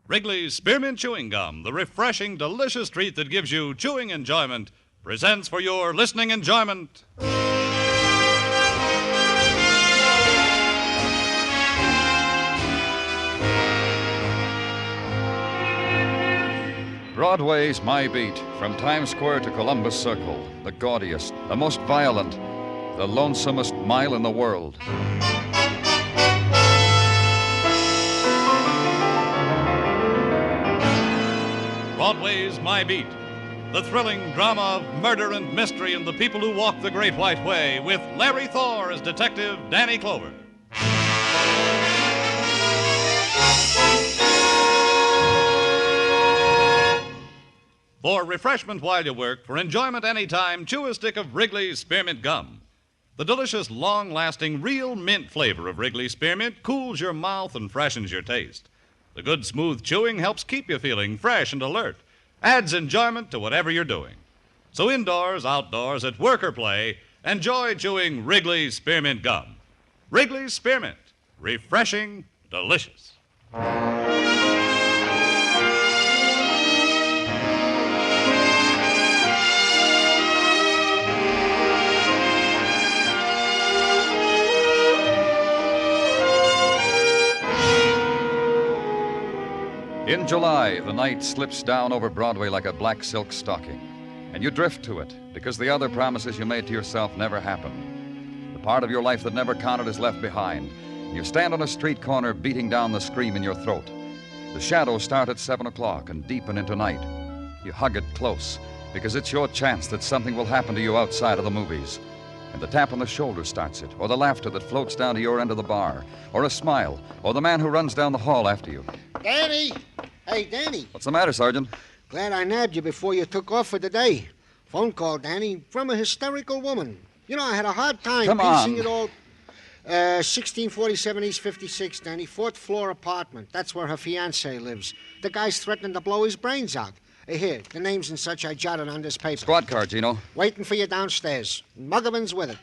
Wrigley's Spearmint Chewing Gum, the refreshing, delicious treat that gives you chewing enjoyment, presents for your listening enjoyment. Broadway's My Beat, from Times Square to Columbus Circle, the gaudiest, the most violent, the lonesomest mile in the world. Broadway's My Beat, the thrilling drama of murder and mystery and the people who walk the Great White Way, with Larry Thor as Detective Danny Clover. For refreshment while you work, for enjoyment anytime, chew a stick of Wrigley's Spearmint Gum. The delicious, long-lasting, real mint flavor of Wrigley's Spearmint cools your mouth and freshens your taste. The good, smooth chewing helps keep you feeling fresh and alert, adds enjoyment to whatever you're doing. So indoors, outdoors, at work or play, enjoy chewing Wrigley's Spearmint Gum. Wrigley's Spearmint, refreshing, delicious. In July, the night slips down over Broadway like a black silk stocking, and you drift to it because the other promises you made to yourself never happen. The part of your life that never counted is left behind. You stand on a street corner beating down the scream in your throat. The shadows start at 7 o'clock and deepen into night. You hug it close because it's your chance that something will happen to you outside of the movies. And the tap on the shoulder starts it, or the laughter that floats down to your end of the bar, or a smile, or the man who runs down the hall after you. Danny! Hey, Danny. What's the matter, Sergeant? Glad I nabbed you before you took off for the day. Phone call, Danny, from a hysterical woman. You know, I had a hard time piecing it all. 1647 East 56, Danny, 4th floor apartment. That's where her fiancé lives. The guy's threatening to blow his brains out. Here, the names and such I jotted on this paper. Squad car, Gino. Waiting for you downstairs. Muggerman's with it.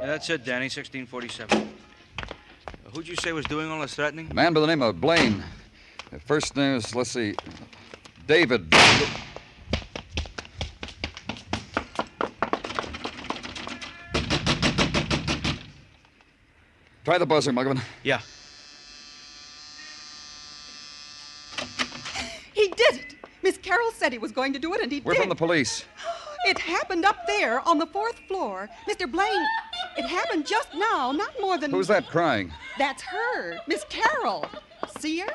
That's it, Danny, 1647. Who'd you say was doing all this threatening? A man by the name of Blaine. First name is, let's see, David. Try the buzzer, Muggerman. Yeah. He did it! Miss Carroll said he was going to do it, and he did. We're from the police. It happened up there on the 4th floor. Mr. Blaine, it happened just now, not more than... Who's that crying? That's her, Miss Carroll. See her?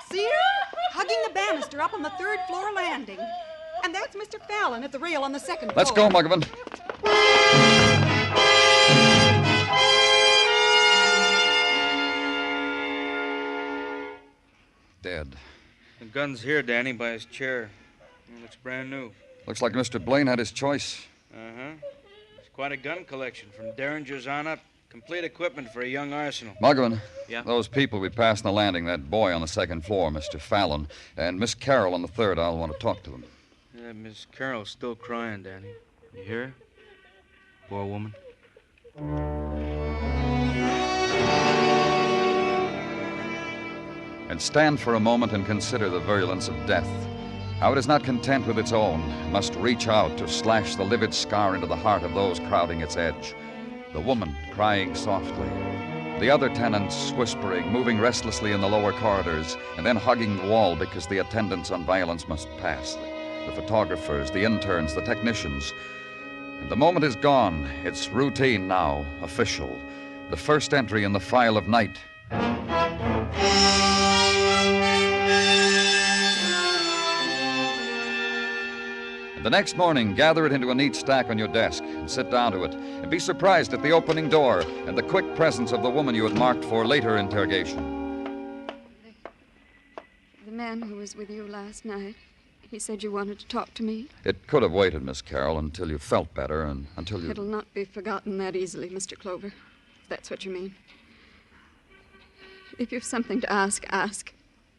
See her? Hugging the banister up on the 3rd floor landing. And that's Mr. Fallon at the rail on the 2nd floor. Let's go, Muggerman. Dead. The gun's here, Danny, by his chair. It looks brand new. Looks like Mr. Blaine had his choice. Uh-huh. It's quite a gun collection, from Derringers on up. Complete equipment for a young arsenal. Muggerman. Yeah? Those people we passed on the landing, that boy on the 2nd floor, Mr. Fallon, and Miss Carroll on the 3rd, I'll want to talk to them. Yeah, Miss Carroll's still crying, Danny. You hear her? Poor woman. And stand for a moment and consider the virulence of death. How it is not content with its own, must reach out to slash the livid scar into the heart of those crowding its edge. The woman crying softly. The other tenants whispering, moving restlessly in the lower corridors, and then hugging the wall because the attendants on violence must pass. The photographers, the interns, the technicians. And the moment is gone. It's routine now, official. The first entry in the file of night. The next morning, gather it into a neat stack on your desk and sit down to it, and be surprised at the opening door and the quick presence of the woman you had marked for later interrogation. The man who was with you last night, he said you wanted to talk to me. It could have waited, Miss Carroll, until you felt better and until you... It'll not be forgotten that easily, Mr. Clover, if that's what you mean. If you've something to ask, ask.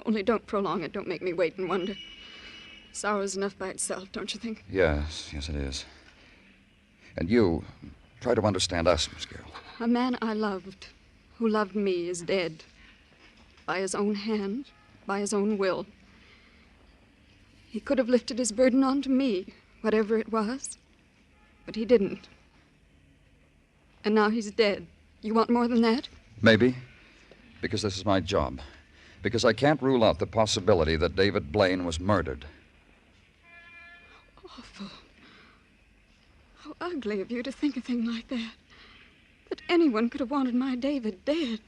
Only don't prolong it. Don't make me wait and wonder. Sorrow's enough by itself, don't you think? Yes, it is. And you, try to understand us, Miss Carroll. A man I loved, who loved me, is dead. By his own hand, by his own will. He could have lifted his burden onto me, whatever it was, but he didn't. And now he's dead. You want more than that? Maybe, because this is my job. Because I can't rule out the possibility that David Blaine was murdered. Awful. How ugly of you to think a thing like that. That anyone could have wanted my David dead.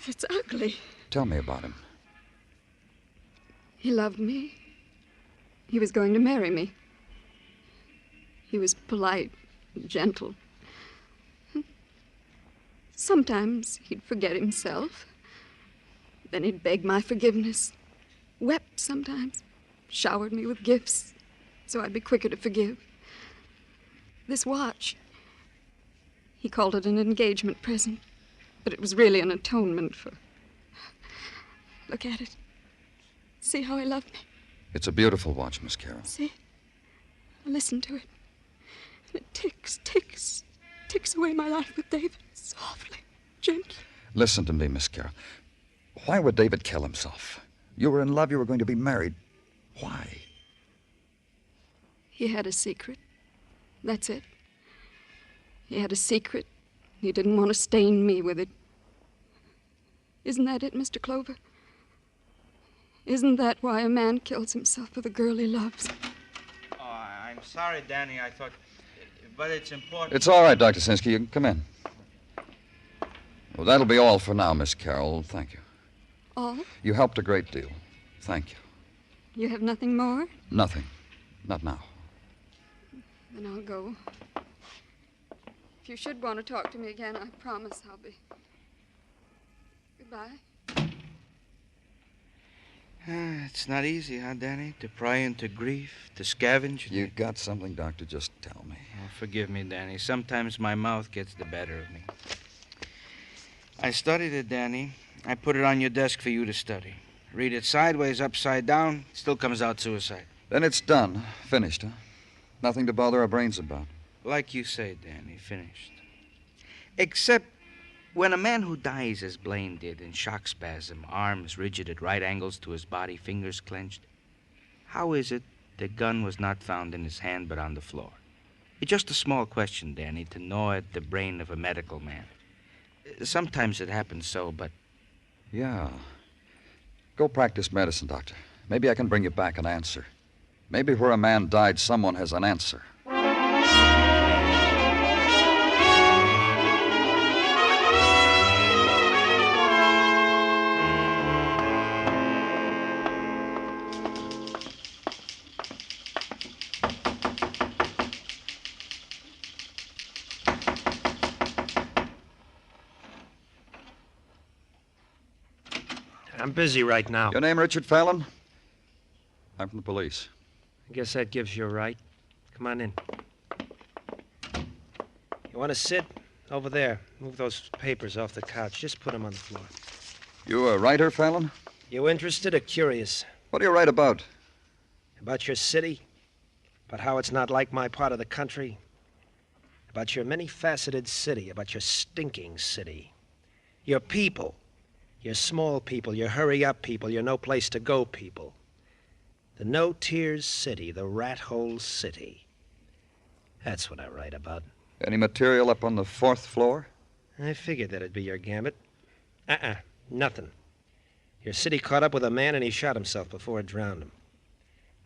It's ugly. Tell me about him. He loved me. He was going to marry me. He was polite, gentle. Sometimes he'd forget himself. Then he'd beg my forgiveness. Wept sometimes. Showered me with gifts, so I'd be quicker to forgive. This watch, he called it an engagement present, but it was really an atonement for... Look at it. See how he loved me? It's a beautiful watch, Miss Carroll. See? Listen to it. And it ticks away my life with David, softly, gently. Listen to me, Miss Carroll. Why would David kill himself? You were in love, you were going to be married. Why? He had a secret. That's it. He had a secret. He didn't want to stain me with it. Isn't that it, Mr. Clover? Isn't that why a man kills himself for the girl he loves? Oh, I'm sorry, Danny. I thought... But it's important... It's all right, Dr. Sinsky. You can come in. Well, that'll be all for now, Miss Carroll. Thank you. All? You helped a great deal. Thank you. You have nothing more? Nothing. Not now. Then I'll go. If you should want to talk to me again, I promise I'll be... Goodbye. It's not easy, huh, Danny? To pry into grief, to scavenge. You got something, Doctor? Just tell me. Oh, forgive me, Danny. Sometimes my mouth gets the better of me. I studied it, Danny. I put it on your desk for you to study. Read it sideways, upside down, still comes out suicide. Then it's done. Finished, huh? Nothing to bother our brains about. Like you say, Danny, finished. Except when a man who dies as Blaine did in shock spasm, arms rigid at right angles to his body, fingers clenched, how is it the gun was not found in his hand but on the floor? It's just a small question, Danny, to gnaw at the brain of a medical man. Sometimes it happens so, but... Yeah. Go practice medicine, Doctor. Maybe I can bring you back an answer. Maybe where a man died, someone has an answer. I'm busy right now. Your name, Richard Fallon? I'm from the police. I guess that gives you a right. Come on in. You want to sit? Over there. Move those papers off the couch. Just put them on the floor. You a writer, Fallon? You interested or curious? What do you write about? About your city? About how it's not like my part of the country? About your many-faceted city? About your stinking city? Your people? Your small people, your hurry-up people, your no-place-to-go people. The no-tears city, the rat-hole city. That's what I write about. Any material up on the 4th floor? I figured that'd be your gambit. Nothing. Your city caught up with a man and he shot himself before it drowned him.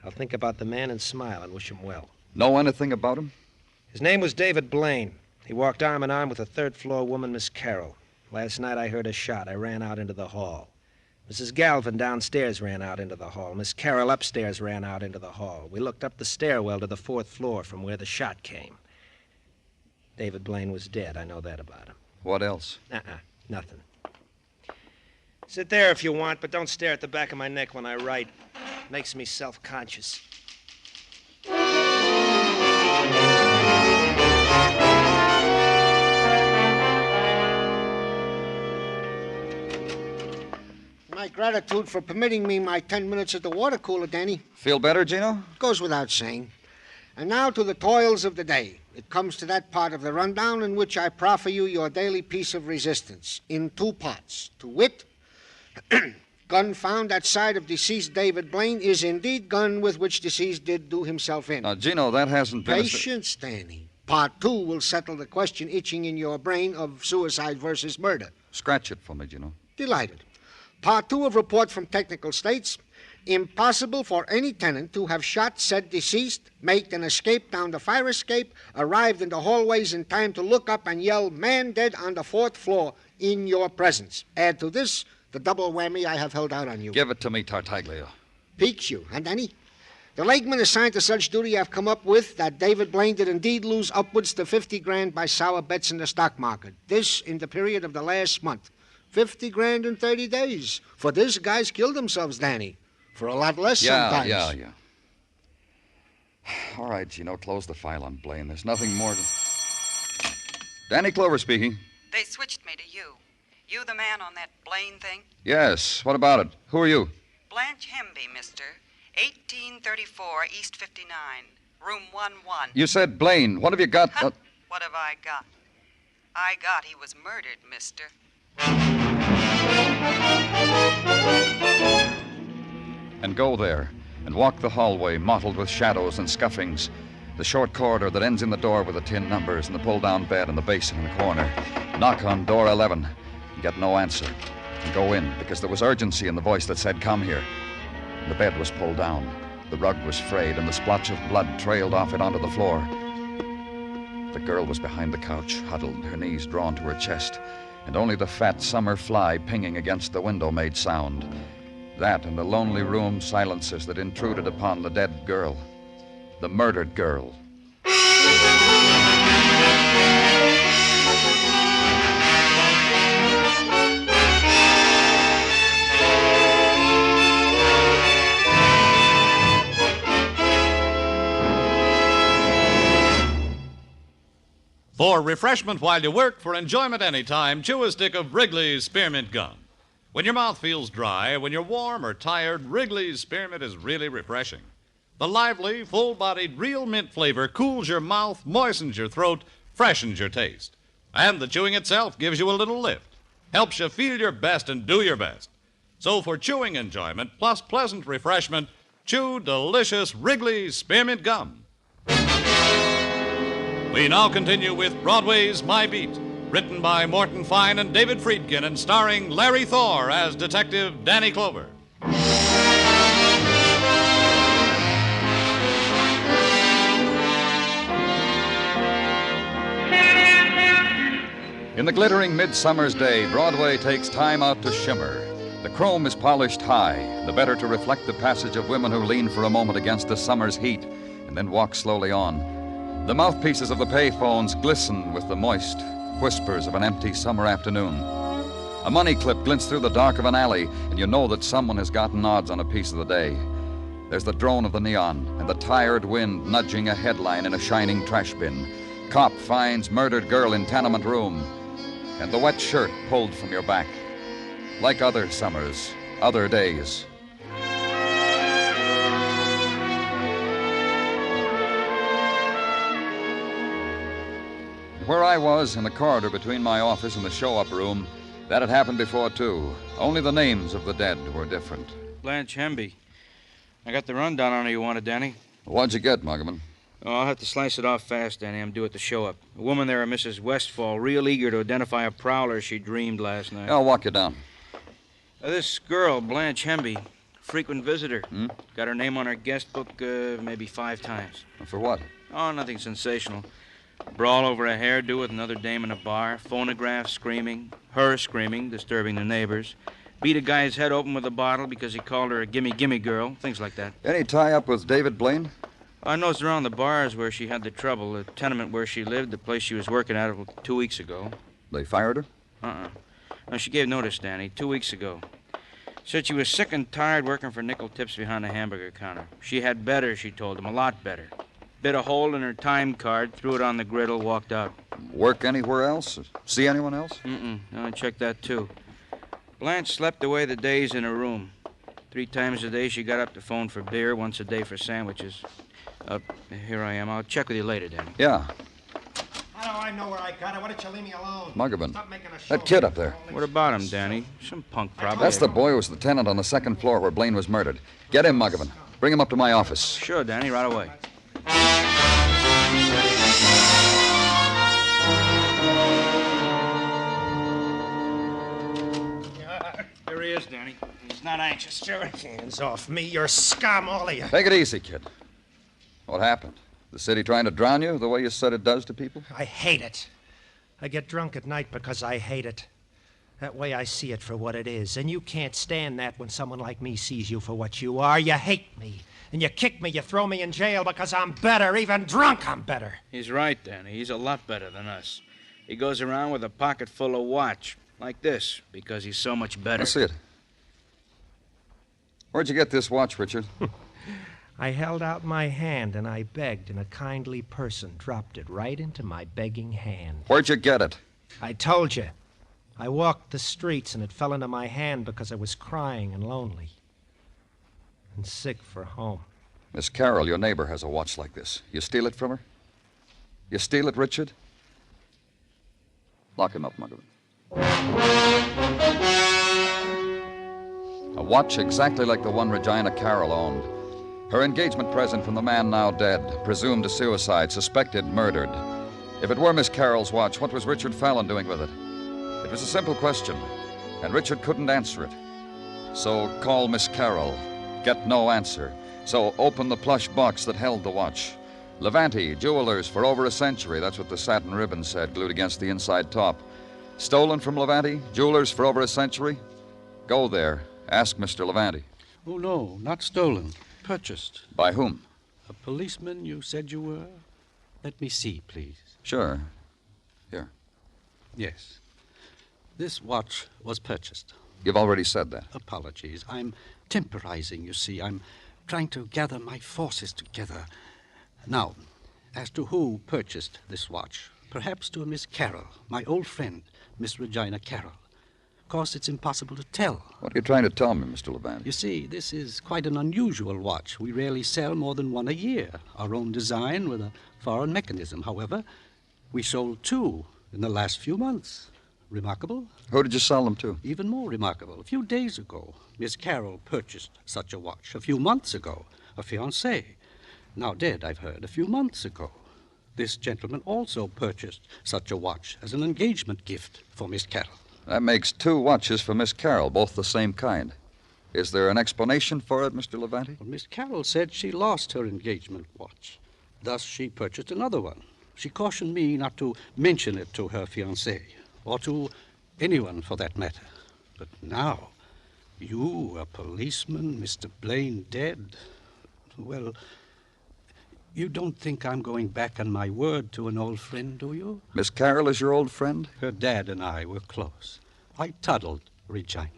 I'll think about the man and smile and wish him well. Know anything about him? His name was David Blaine. He walked arm in arm with a third-floor woman, Miss Carroll. Last night I heard a shot. I ran out into the hall. Mrs. Galvin downstairs ran out into the hall. Miss Carroll upstairs ran out into the hall. We looked up the stairwell to the 4th floor from where the shot came. David Blaine was dead. I know that about him. What else? Nothing. Sit there if you want, but don't stare at the back of my neck when I write. It makes me self-conscious. My gratitude for permitting me my 10 minutes at the water cooler, Danny. Feel better, Gino? Goes without saying. And now to the toils of the day. It comes to that part of the rundown in which I proffer you your daily piece of resistance in two parts. To wit, gun found at side of deceased David Blaine is indeed gun with which deceased did do himself in. Now, Gino, that hasn't been... Patience, Danny. Part 2 will settle the question itching in your brain of suicide versus murder. Scratch it for me, Gino. Delighted. Part 2 of report from technical states. Impossible for any tenant to have shot said deceased, made an escape down the fire escape, arrived in the hallways in time to look up and yell, "Man dead on the 4th floor," in your presence. Add to this the double whammy I have held out on you. Give it to me, Tartaglia. Piques you, huh, Danny? The lakeman assigned to such duty have come up with that David Blaine did indeed lose upwards to 50 grand by sour bets in the stock market. This in the period of the last month. 50 grand in 30 days. For this, guys killed themselves, Danny. For a lot less sometimes. Yeah. All right, Gino, close the file on Blaine. There's nothing more to... Danny Clover speaking. They switched me to you. You the man on that Blaine thing? Yes, what about it? Who are you? Blanche Hemby, mister. 1834 East 59, room 11. You said Blaine. What have you got? What have I got? I got he was murdered, mister. And go there and walk the hallway mottled with shadows and scuffings, the short corridor that ends in the door with the tin numbers and the pull-down bed and the basin in the corner. Knock on door 11 and get no answer. And go in, because there was urgency in the voice that said, "Come here." The bed was pulled down, the rug was frayed, and the splotch of blood trailed off it onto the floor. The girl was behind the couch, huddled, her knees drawn to her chest, and only the fat summer fly pinging against the window made sound. That and the lonely room silences that intruded upon the dead girl, the murdered girl. For refreshment while you work, for enjoyment anytime, chew a stick of Wrigley's Spearmint Gum. When your mouth feels dry, when you're warm or tired, Wrigley's Spearmint is really refreshing. The lively, full-bodied, real mint flavor cools your mouth, moistens your throat, freshens your taste. And the chewing itself gives you a little lift, helps you feel your best and do your best. So for chewing enjoyment plus pleasant refreshment, chew delicious Wrigley's Spearmint Gum. We now continue with Broadway's My Beat, written by Morton Fine and David Friedkin and starring Larry Thor as Detective Danny Clover. In the glittering midsummer's day, Broadway takes time out to shimmer. The chrome is polished high, the better to reflect the passage of women who lean for a moment against the summer's heat and then walk slowly on. The mouthpieces of the payphones glisten with the moist whispers of an empty summer afternoon. A money clip glints through the dark of an alley, and you know that someone has gotten odds on a piece of the day. There's the drone of the neon and the tired wind nudging a headline in a shining trash bin. Cop finds murdered girl in tenement room, and the wet shirt pulled from your back. Like other summers, other days. Where I was, in the corridor between my office and the show-up room, that had happened before, too. Only the names of the dead were different. Blanche Hemby. I got the rundown on her you wanted, Danny. What'd you get, Muggerman? Oh, I'll have to slice it off fast, Danny. I'm due at the show-up. A woman there, a Mrs. Westfall, real eager to identify a prowler she dreamed last night. I'll walk you down. This girl, Blanche Hemby, frequent visitor. Hmm? Got her name on her guest book maybe 5 times. For what? Oh, nothing sensational. Brawl over a hairdo with another dame in a bar. Phonograph screaming. Her screaming, disturbing the neighbors. Beat a guy's head open with a bottle because he called her a gimme-gimme girl. Things like that. Any tie-up with David Blaine? I noticed around the bars where she had the trouble. The tenement where she lived, the place she was working at 2 weeks ago. They fired her? No, she gave notice, Danny, 2 weeks ago. Said she was sick and tired working for nickel tips behind the hamburger counter. She had better, she told him, a lot better. Bit a hole in her time card, threw it on the griddle, walked out. Work anywhere else? See anyone else? No, I checked that, too. Blanche slept away the days in her room. 3 times a day she got up to phone for beer, once a day for sandwiches. Here I am. I'll check with you later, Danny. Yeah, How do I know where I got it? Why don't you leave me alone? Muggavan. Stop making a show. That kid up there. What about him, Danny? Some punk, probably. That's the boy who was the tenant on the second floor where Blaine was murdered. Get him, Muggavan. Bring him up to my office. Sure, Danny, right away. Here he is, Danny. He's not anxious. Get your hands off me. You're scum, all of you. Take it easy, kid. What happened? The city trying to drown you the way you said it does to people? I hate it. I get drunk at night because I hate it. That way I see it for what it is. And you can't stand that when someone like me sees you for what you are. You hate me. And you kick me, you throw me in jail because I'm better. Even drunk, I'm better. He's right, Danny. He's a lot better than us. He goes around with a pocket full of watch, like this, because he's so much better. Let's see it. Where'd you get this watch, Richard? I held out my hand and I begged, and a kindly person dropped it right into my begging hand. Where'd you get it? I told you. I walked the streets and it fell into my hand because I was crying and lonely and sick for home. Miss Carroll, your neighbor, has a watch like this. You steal it from her? You steal it, Richard? Lock him up, Muggavan. A watch exactly like the one Regina Carroll owned. Her engagement present from the man now dead, presumed a suicide, suspected murdered. If it were Miss Carroll's watch, what was Richard Fallon doing with it? It was a simple question, and Richard couldn't answer it. So call Miss Carroll. Get no answer. So open the plush box that held the watch. Levante, jewelers for over a century. That's what the satin ribbon said, glued against the inside top. Stolen from Levante, jewelers for over a century? Go there. Ask Mr. Levante. Oh, no, not stolen. Purchased. By whom? A policeman you said you were? Let me see, please. Sure. Here. Yes. This watch was purchased. You've already said that. Apologies. I'm temporizing, you see. I'm trying to gather my forces together. Now, as to who purchased this watch, perhaps to a Miss Carroll, my old friend, Miss Regina Carroll. Of course, it's impossible to tell. What are you trying to tell me, Mr. Levante? You see, this is quite an unusual watch. We rarely sell more than one a year. Our own design with a foreign mechanism. However, we sold 2 in the last few months. Remarkable? Who did you sell them to? Even more remarkable. A few days ago, Miss Carroll purchased such a watch. A few months ago, a fiancé. Now dead, I've heard, a few months ago. This gentleman also purchased such a watch as an engagement gift for Miss Carroll. That makes 2 watches for Miss Carroll, both the same kind. Is there an explanation for it, Mr. Levante? Well, Miss Carroll said she lost her engagement watch. Thus, she purchased another one. She cautioned me not to mention it to her fiancé, or to anyone for that matter. But now, you, a policeman, Mr. Blaine dead, well, you don't think I'm going back on my word to an old friend, do you? Miss Carroll is your old friend? Her dad and I were close. I toddled Regina.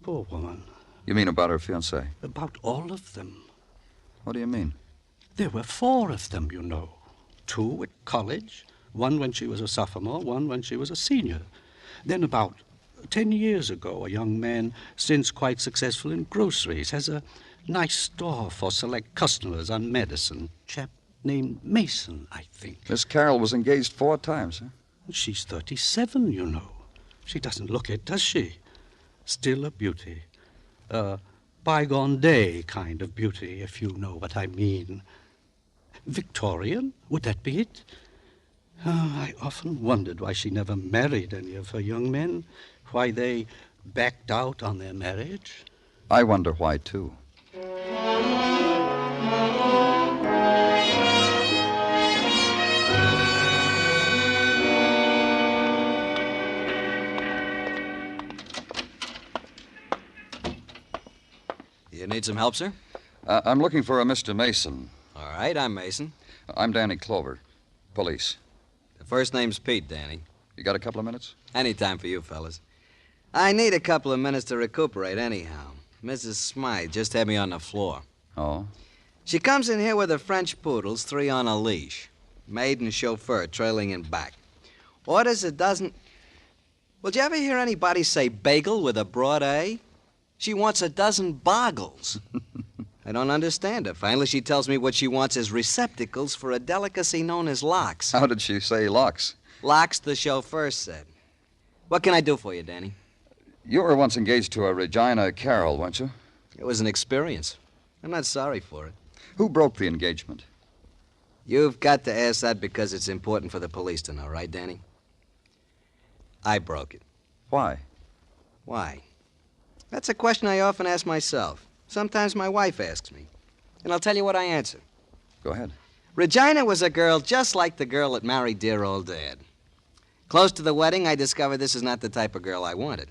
Poor woman. You mean about her fiancé? About all of them. What do you mean? There were 4 of them, you know. 2 at college, 1 when she was a sophomore, 1 when she was a senior. Then about 10 years ago, a young man, since quite successful in groceries, has a nice store for select customers on Madison. Chap named Mason, I think. Miss Carroll was engaged 4 times, huh? She's 37, you know. She doesn't look it, does she? Still a beauty. A bygone day kind of beauty, if you know what I mean. Victorian? Would that be it? I often wondered why she never married any of her young men, why they backed out on their marriage. I wonder why, too. You need some help, sir? I'm looking for a Mr. Mason. All right, I'm Mason. I'm Danny Clover, police. The first name's Pete, Danny. You got a couple of minutes? Any time for you fellas. I need a couple of minutes to recuperate anyhow. Mrs. Smythe just had me on the floor. Oh? She comes in here with her French poodles, 3 on a leash. Maid and chauffeur trailing in back. Orders a dozen... Well, did you ever hear anybody say bagel with a broad A? She wants a dozen boggles. I don't understand her. Finally, she tells me what she wants is receptacles for a delicacy known as locks. How did she say locks? Locks, the chauffeur said. What can I do for you, Danny? You were once engaged to a Regina Carroll, weren't you? It was an experience. I'm not sorry for it. Who broke the engagement? You've got to ask that because it's important for the police to know, right, Danny? I broke it. Why? Why? That's a question I often ask myself. Sometimes my wife asks me. And I'll tell you what I answer. Go ahead. Regina was a girl just like the girl that married dear old Dad. Close to the wedding, I discovered this is not the type of girl I wanted.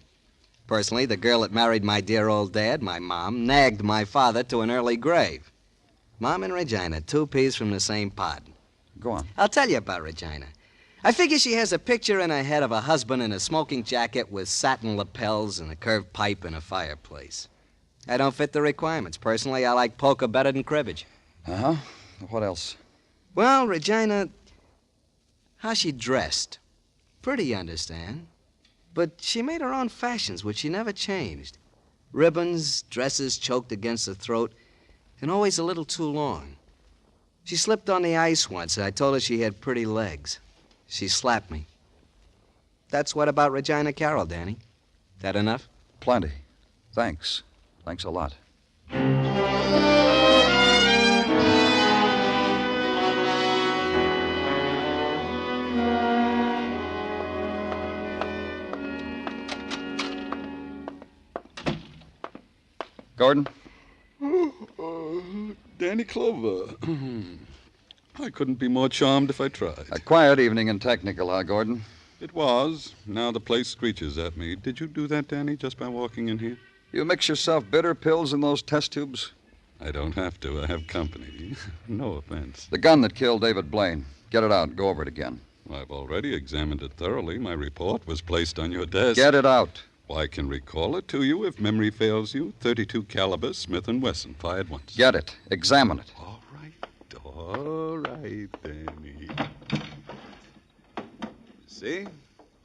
Personally, the girl that married my dear old Dad, my mom, nagged my father to an early grave. Mom and Regina, two peas from the same pod. Go on. I'll tell you about Regina. I figure she has a picture in her head of a husband in a smoking jacket with satin lapels and a curved pipe and a fireplace. I don't fit the requirements. Personally, I like poker better than cribbage. Uh-huh. What else? Well, Regina, how she dressed. Pretty, you understand. But she made her own fashions, which she never changed. Ribbons, dresses choked against the throat, and always a little too long. She slipped on the ice once, and I told her she had pretty legs. She slapped me. That's what about Regina Carroll, Danny. That enough? Plenty. Thanks. Thanks a lot. Gordon? Danny Clover. I couldn't be more charmed if I tried. A quiet evening in Technical, huh, Gordon? It was. Now the place screeches at me. Did you do that, Danny, just by walking in here? You mix yourself bitter pills in those test tubes? I don't have to. I have company. No offense. The gun that killed David Blaine. Get it out and go over it again. I've already examined it thoroughly. My report was placed on your desk. Get it out. Well, I can recall it to you if memory fails you. .32 caliber Smith & Wesson, fired once. Get it. Examine it. All right, Danny. See?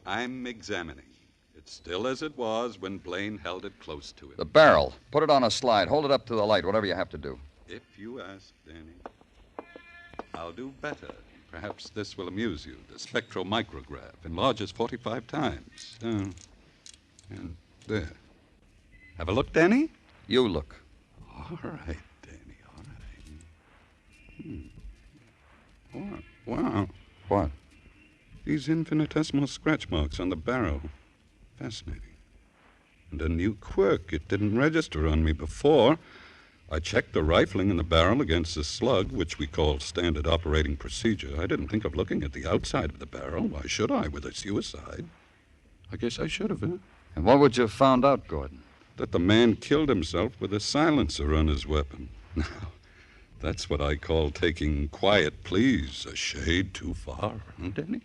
I'm examining. It's still as it was when Blaine held it close to him. The barrel. Put it on a slide. Hold it up to the light, whatever you have to do. If you ask, Danny. I'll do better. Perhaps this will amuse you. The spectromicrograph enlarges 45 times. And there. Have a look, Danny? You look. All right, Danny, all right. Wow. What? These infinitesimal scratch marks on the barrel. Fascinating. And a new quirk. It didn't register on me before. I checked the rifling in the barrel against the slug, which we call standard operating procedure. I didn't think of looking at the outside of the barrel. Why should I, with a suicide? I guess I should have, huh? And what would you have found out, Gordon? That the man killed himself with a silencer on his weapon. Now, that's what I call taking quiet pleas a shade too far, huh, Danny?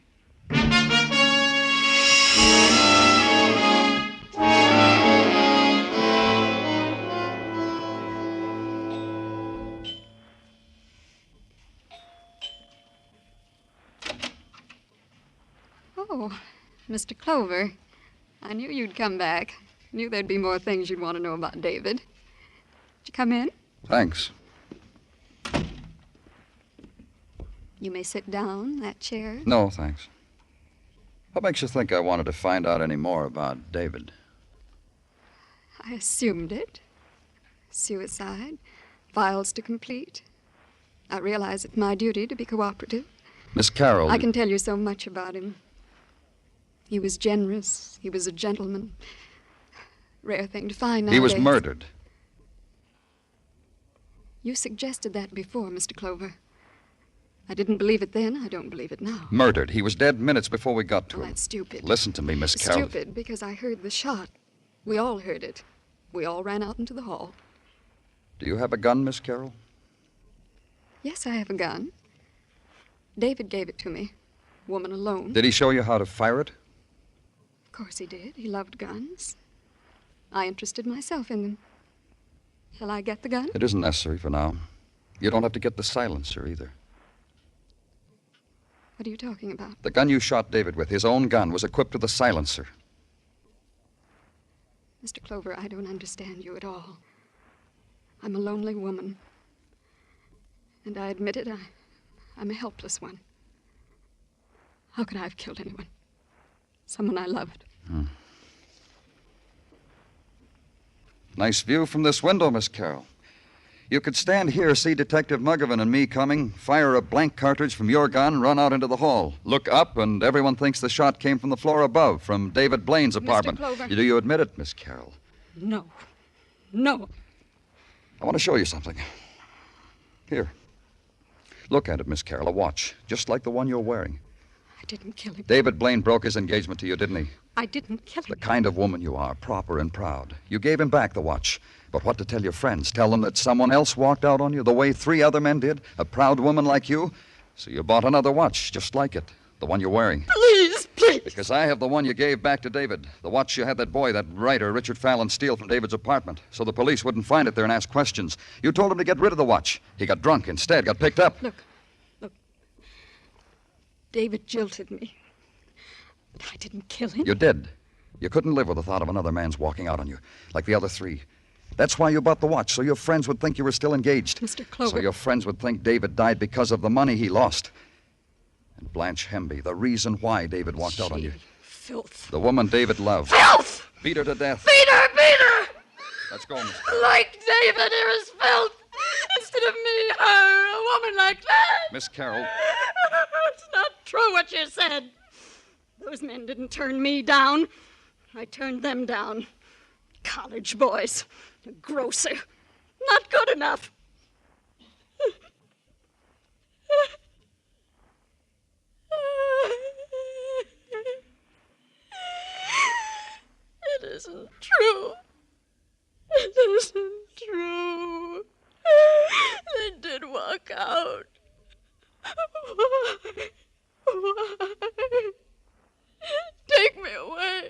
Oh, Mr. Clover. I knew you'd come back. Knew there'd be more things you'd want to know about David. Did you come in? Thanks. You may sit down, that chair. No, thanks. What makes you think I wanted to find out any more about David? I assumed it. Suicide. Files to complete. I realize it's my duty to be cooperative. Miss Carroll... I can tell you so much about him. He was generous. He was a gentleman. Rare thing to find nowadays. He was murdered. You suggested that before, Mr. Clover. I didn't believe it then. I don't believe it now. Murdered. He was dead minutes before we got to him. That's stupid. Listen to me, Miss Carroll. Stupid because I heard the shot. We all heard it. We all ran out into the hall. Do you have a gun, Miss Carroll? Yes, I have a gun. David gave it to me. Woman alone. Did he show you how to fire it? Of course he did. He loved guns. I interested myself in them. Shall I get the gun? It isn't necessary for now. You don't have to get the silencer either. What are you talking about? The gun you shot David with, his own gun, was equipped with a silencer. Mr. Clover, I don't understand you at all. I'm a lonely woman. And I admit it, I'm a helpless one. How could I have killed anyone? Someone I loved. Nice view from this window, Miss Carroll. You could stand here, see Detective Muggavan and me coming, fire a blank cartridge from your gun, run out into the hall, look up, and everyone thinks the shot came from the floor above, from David Blaine's apartment. Mr. Clover. Do you admit it, Miss Carroll? No. No. I want to show you something. Here. Look at it, Miss Carroll. A watch, just like the one you're wearing. I didn't kill him. David Blaine broke his engagement to you, didn't he? I didn't kill The him. kind of woman you are, proper and proud. You gave him back the watch. But what to tell your friends? Tell them that someone else walked out on you the way 3 other men did? A proud woman like you? So you bought another watch, just like it. The one you're wearing. Please, please. Because I have the one you gave back to David. The watch you had that boy, that writer, Richard Fallon, steal from David's apartment. So the police wouldn't find it there and ask questions. You told him to get rid of the watch. He got drunk instead, got picked up. Look. David jilted me. But I didn't kill him. You did. You couldn't live with the thought of another man's walking out on you, like the other 3. That's why you bought the watch, so your friends would think you were still engaged. Mr. Clover. So your friends would think David died because of the money he lost. And Blanche Hemby, the reason why David walked out on you. Filth. The woman David loved. Filth! Beat her to death. Beat her! Beat her! Let's go, Miss. Like David, here is filth. Instead of me, her, a woman like that. Miss Carroll. It's not true what you said. Those men didn't turn me down. I turned them down. College boys. A grocer. Not good enough. It isn't true. It isn't true. They did walk out. Why? Take me away.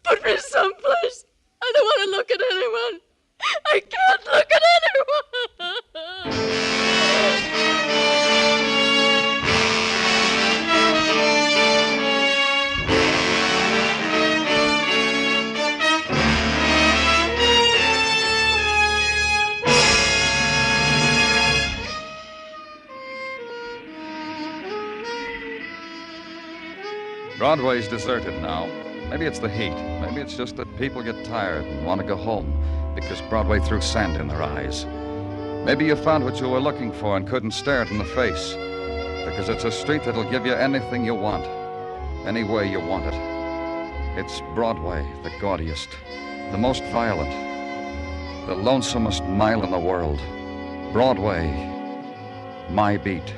Put me someplace. I don't want to look at anyone. I can't look at anyone. Broadway's deserted now. Maybe it's the heat. Maybe it's just that people get tired and want to go home because Broadway threw sand in their eyes. Maybe you found what you were looking for and couldn't stare it in the face because it's a street that'll give you anything you want, any way you want it. It's Broadway, the gaudiest, the most violent, the lonesomest mile in the world. Broadway, my beat.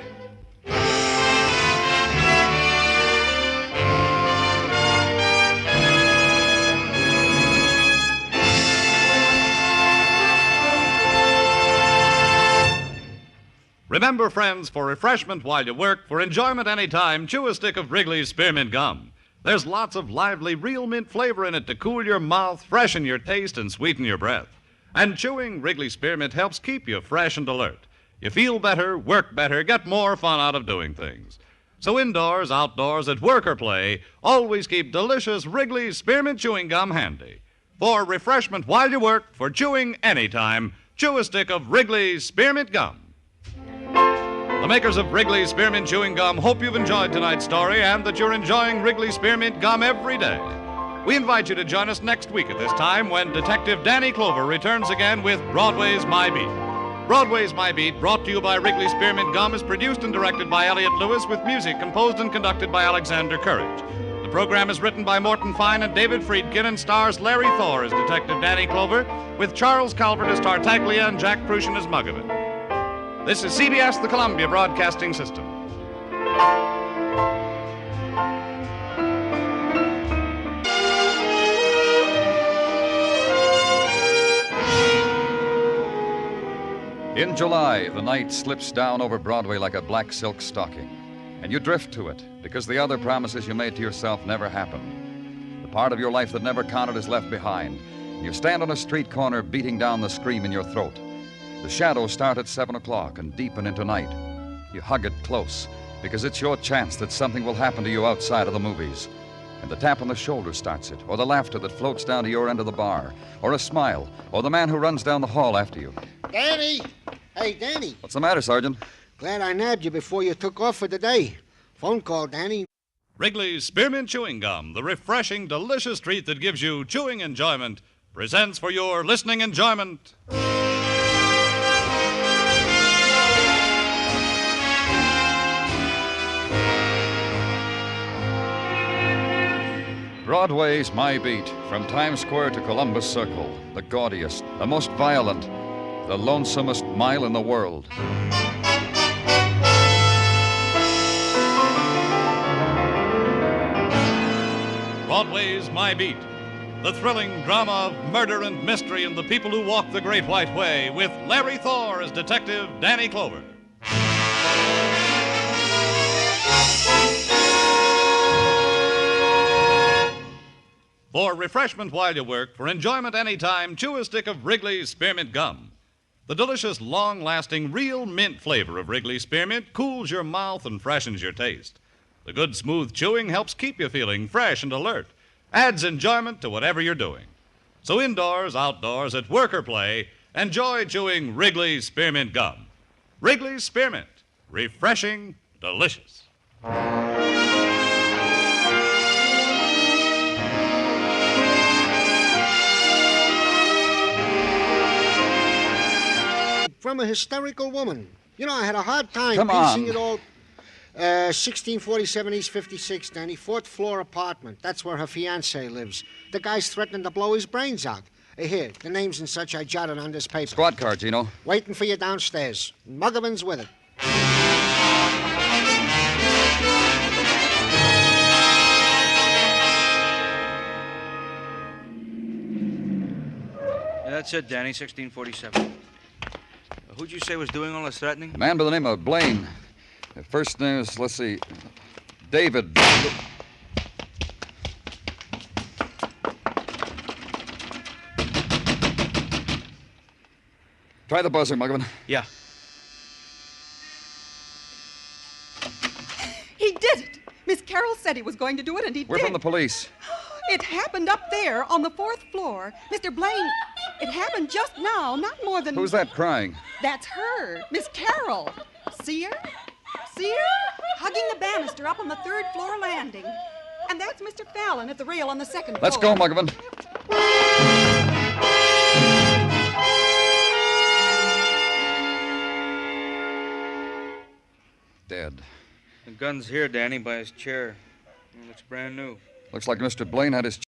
Remember, friends, for refreshment while you work, for enjoyment any time, chew a stick of Wrigley's Spearmint Gum. There's lots of lively, real mint flavor in it to cool your mouth, freshen your taste, and sweeten your breath. And chewing Wrigley Spearmint helps keep you fresh and alert. You feel better, work better, get more fun out of doing things. So indoors, outdoors, at work or play, always keep delicious Wrigley's Spearmint Chewing Gum handy. For refreshment while you work, for chewing any time, chew a stick of Wrigley's Spearmint Gum. The makers of Wrigley's Spearmint Chewing Gum hope you've enjoyed tonight's story and that you're enjoying Wrigley's Spearmint Gum every day. We invite you to join us next week at this time when Detective Danny Clover returns again with Broadway's My Beat. Broadway's My Beat, brought to you by Wrigley's Spearmint Gum, is produced and directed by Elliott Lewis with music composed and conducted by Alexander Courage. The program is written by Morton Fine and David Friedkin and stars Larry Thor as Detective Danny Clover with Charles Calvert as Tartaglia and Jack Crucian as Muggavan. This is CBS, the Columbia Broadcasting System. In July, the night slips down over Broadway like a black silk stocking, and you drift to it because the other promises you made to yourself never happen. The part of your life that never counted is left behind. You stand on a street corner beating down the scream in your throat. The shadows start at 7 o'clock and deepen into night. You hug it close because it's your chance that something will happen to you outside of the movies. And the tap on the shoulder starts it, or the laughter that floats down to your end of the bar, or a smile, or the man who runs down the hall after you. Danny! Hey, Danny. What's the matter, Sergeant? Glad I nabbed you before you took off for the day. Phone call, Danny. Wrigley's Spearmint Chewing Gum, the refreshing, delicious treat that gives you chewing enjoyment, presents for your listening enjoyment. Broadway's My Beat, from Times Square to Columbus Circle, the gaudiest, the most violent, the lonesomest mile in the world. Broadway's My Beat, the thrilling drama of murder and mystery and the people who walk the Great White Way, with Larry Thor as Detective Danny Clover. For refreshment while you work, for enjoyment anytime, chew a stick of Wrigley's Spearmint Gum. The delicious, long-lasting, real mint flavor of Wrigley's Spearmint cools your mouth and freshens your taste. The good, smooth chewing helps keep you feeling fresh and alert, adds enjoyment to whatever you're doing. So indoors, outdoors, at work or play, enjoy chewing Wrigley's Spearmint Gum. Wrigley's Spearmint, refreshing, delicious. From a hysterical woman. You know, I had a hard time Come piecing on. it all. 1647 East 56, Danny. 4th floor apartment. That's where her fiancé lives. The guy's threatening to blow his brains out. Here, the names and such I jotted on this paper. Squad car, Gino. Waiting for you downstairs. Muggerman's with it. Yeah, that's it, Danny, 1647. Who'd you say was doing all this threatening? A man by the name of Blaine. First name is, let's see, David. Try the buzzer, Muggerman. Yeah. He did it! Miss Carroll said he was going to do it, and he We're did. from the police. It happened up there on the 4th floor. Mr. Blaine, it happened just now, not more than... Who's that crying? That's her, Miss Carroll. See her? See her? Hugging the banister up on the 3rd floor landing. And that's Mr. Fallon at the rail on the 2nd Let's floor. go, Muggerman. Dead. The gun's here, Danny, by his chair. It looks brand new. Looks like Mr. Blaine had his